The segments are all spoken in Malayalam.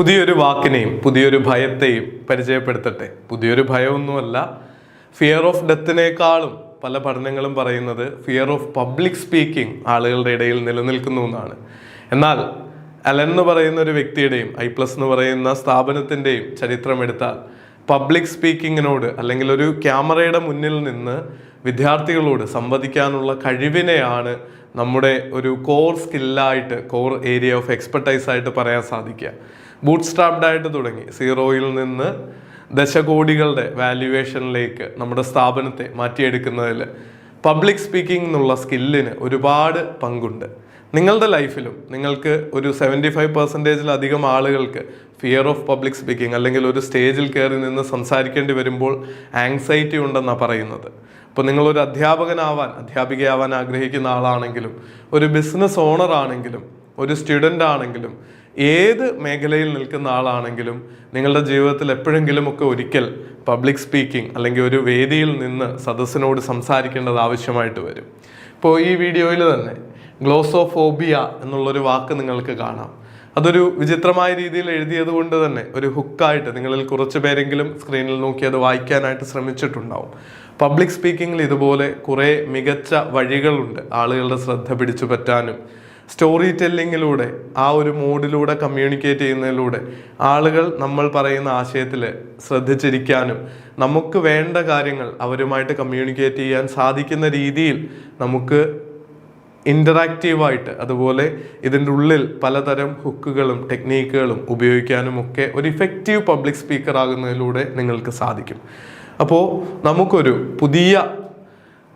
പുതിയൊരു വാക്കിനെയും പുതിയൊരു ഭയത്തെയും പരിചയപ്പെടുത്തട്ടെ. പുതിയൊരു ഭയമൊന്നുമല്ല, ഫിയർ ഓഫ് ഡെത്തിനേക്കാളും പല പഠനങ്ങളും പറയുന്നത് ഫിയർ ഓഫ് പബ്ലിക് സ്പീക്കിംഗ് ആളുകളുടെ ഇടയിൽ നിലനിൽക്കുന്നു എന്നാണ്. എന്നാൽ അലൻ എന്ന് പറയുന്ന ഒരു വ്യക്തിയുടെയും i+ എന്ന് പറയുന്ന സ്ഥാപനത്തിൻ്റെയും ചരിത്രമെടുത്താൽ പബ്ലിക് സ്പീക്കിങ്ങിനോട് അല്ലെങ്കിൽ ഒരു ക്യാമറയുടെ മുന്നിൽ നിന്ന് വിദ്യാർത്ഥികളോട് സംവദിക്കാനുള്ള കഴിവിനെയാണ് നമ്മുടെ ഒരു കോർ സ്കില്ലായിട്ട്, കോർ ഏരിയ ഓഫ് എക്സ്പെർട്ടൈസ് ആയിട്ട് പറയാൻ സാധിക്കുക. ബൂട്ട് സ്ട്രാപ്ഡ് ആയിട്ട് തുടങ്ങി 0-ൽ നിന്ന് ദശകോടികളുടെ വാല്യുവേഷനിലേക്ക് നമ്മുടെ സ്ഥാപനത്തെ മാറ്റിയെടുക്കുന്നതിൽ പബ്ലിക് സ്പീക്കിംഗ് എന്നുള്ള സ്കില്ലിന് ഒരുപാട് പങ്കുണ്ട്. നിങ്ങളുടെ ലൈഫിലും നിങ്ങൾക്ക് ഒരു 75%-ലധികം ആളുകൾക്ക് ഫിയർ ഓഫ് പബ്ലിക് സ്പീക്കിംഗ് അല്ലെങ്കിൽ ഒരു സ്റ്റേജിൽ കയറി നിന്ന് സംസാരിക്കേണ്ടി വരുമ്പോൾ ആങ്സൈറ്റി ഉണ്ടെന്നാണ് പറയുന്നത്. അപ്പോൾ നിങ്ങളൊരു അധ്യാപികയാവാൻ ആഗ്രഹിക്കുന്ന ആളാണെങ്കിലും, ഒരു ബിസിനസ് ഓണർ ആണെങ്കിലും, ഒരു സ്റ്റുഡൻ്റ് ആണെങ്കിലും, ഏത് മേഖലയിൽ നിൽക്കുന്ന ആളാണെങ്കിലും നിങ്ങളുടെ ജീവിതത്തിൽ എപ്പോഴെങ്കിലുമൊക്കെ ഒരിക്കൽ പബ്ലിക് സ്പീക്കിംഗ് അല്ലെങ്കിൽ ഒരു വേദിയിൽ നിന്ന് സദസ്സിനോട് സംസാരിക്കേണ്ടത് ആവശ്യമായിട്ട് വരും. ഇപ്പോൾ ഈ വീഡിയോയിൽ തന്നെ ഗ്ലോസോഫോബിയ എന്നുള്ളൊരു വാക്ക് നിങ്ങൾക്ക് കാണാം. അതൊരു വിചിത്രമായ രീതിയിൽ എഴുതിയത് കൊണ്ട് തന്നെ ഒരു ഹുക്കായിട്ട് നിങ്ങളിൽ കുറച്ച് പേരെങ്കിലും സ്ക്രീനിൽ നോക്കി അത് വായിക്കാനായിട്ട് ശ്രമിച്ചിട്ടുണ്ടാവും. പബ്ലിക് സ്പീക്കിങ്ങിൽ ഇതുപോലെ കുറേ മികച്ച വഴികളുണ്ട് ആളുകളുടെ ശ്രദ്ധ പിടിച്ചു പറ്റാനും. സ്റ്റോറി ടെല്ലിങ്ങിലൂടെ, ആ ഒരു മോഡിലൂടെ കമ്മ്യൂണിക്കേറ്റ് ചെയ്യുന്നതിലൂടെ ആളുകൾ നമ്മൾ പറയുന്ന ആശയത്തിൽ ശ്രദ്ധിച്ചിരിക്കാനും നമുക്ക് വേണ്ട കാര്യങ്ങൾ അവരുമായിട്ട് കമ്മ്യൂണിക്കേറ്റ് ചെയ്യാൻ സാധിക്കുന്ന രീതിയിൽ നമുക്ക് ഇൻ്ററാക്റ്റീവായിട്ട്, അതുപോലെ ഇതിൻ്റെ ഉള്ളിൽ പലതരം ഹുക്കുകളും ടെക്നീക്കുകളും ഉപയോഗിക്കാനും ഒക്കെ ഒരു ഇഫക്റ്റീവ് പബ്ലിക് സ്പീക്കർ ആകുന്നതിലൂടെ നിങ്ങൾക്ക് സാധിക്കും. അപ്പോൾ നമുക്കൊരു പുതിയ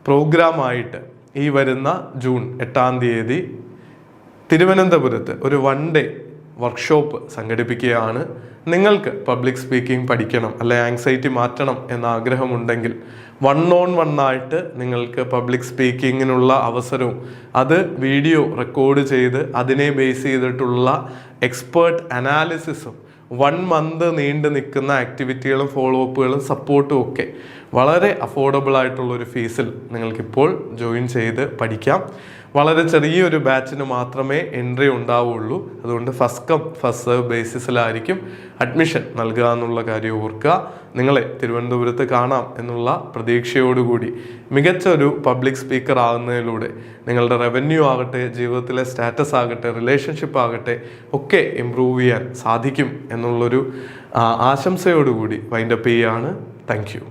പ്രോഗ്രാമായിട്ട് ഈ വരുന്ന ജൂൺ 8-ാം തീയതി തിരുവനന്തപുരത്ത് ഒരു 1 ഡേ വർക്ക്ഷോപ്പ് സംഘടിപ്പിക്കുകയാണ്. നിങ്ങൾക്ക് പബ്ലിക് സ്പീക്കിംഗ് പഠിക്കണം അല്ലെ ആങ്സൈറ്റി മാറ്റണം എന്ന ആഗ്രഹമുണ്ടെങ്കിൽ 1-on-1 ആയിട്ട് നിങ്ങൾക്ക് പബ്ലിക് സ്പീക്കിങ്ങിനുള്ള അവസരവും, അത് വീഡിയോ റെക്കോർഡ് ചെയ്ത് അതിനെ ബേസ് ചെയ്തിട്ടുള്ള എക്സ്പേർട്ട് അനാലിസിസും 1 മന്ത് നീണ്ടു നിൽക്കുന്ന ആക്ടിവിറ്റികളും ഫോളോ അപ്പുകളും സപ്പോർട്ടും ഒക്കെ വളരെ അഫോർഡബിൾ ആയിട്ടുള്ളൊരു ഫീസിൽ നിങ്ങൾക്കിപ്പോൾ ജോയിൻ ചെയ്ത് പഠിക്കാം. വളരെ ചെറിയൊരു ബാച്ചിന് മാത്രമേ എൻട്രി ഉണ്ടാവുള്ളൂ. അതുകൊണ്ട് ഫസ്റ്റ് കം ഫസ്റ്റ് സെർവ് ബേസിസിലായിരിക്കും അഡ്മിഷൻ നൽകുക എന്നുള്ള കാര്യം ഓർക്കുക. നിങ്ങളെ തിരുവനന്തപുരത്ത് കാണാം എന്നുള്ള പ്രതീക്ഷയോടുകൂടി മികച്ച ഒരു പബ്ലിക് സ്പീക്കർ ആകുന്നതിലൂടെ നിങ്ങളുടെ റവന്യൂ ആകട്ടെ, ജീവിതത്തിലെ സ്റ്റാറ്റസ് ആകട്ടെ, റിലേഷൻഷിപ്പ് ആകട്ടെ ഒക്കെ ഇമ്പ്രൂവ് ചെയ്യാൻ സാധിക്കും എന്നുള്ളൊരു ആശംസയോടുകൂടി വൈൻഡപ്പ് ചെയ്യുകയാണ്. Thank you.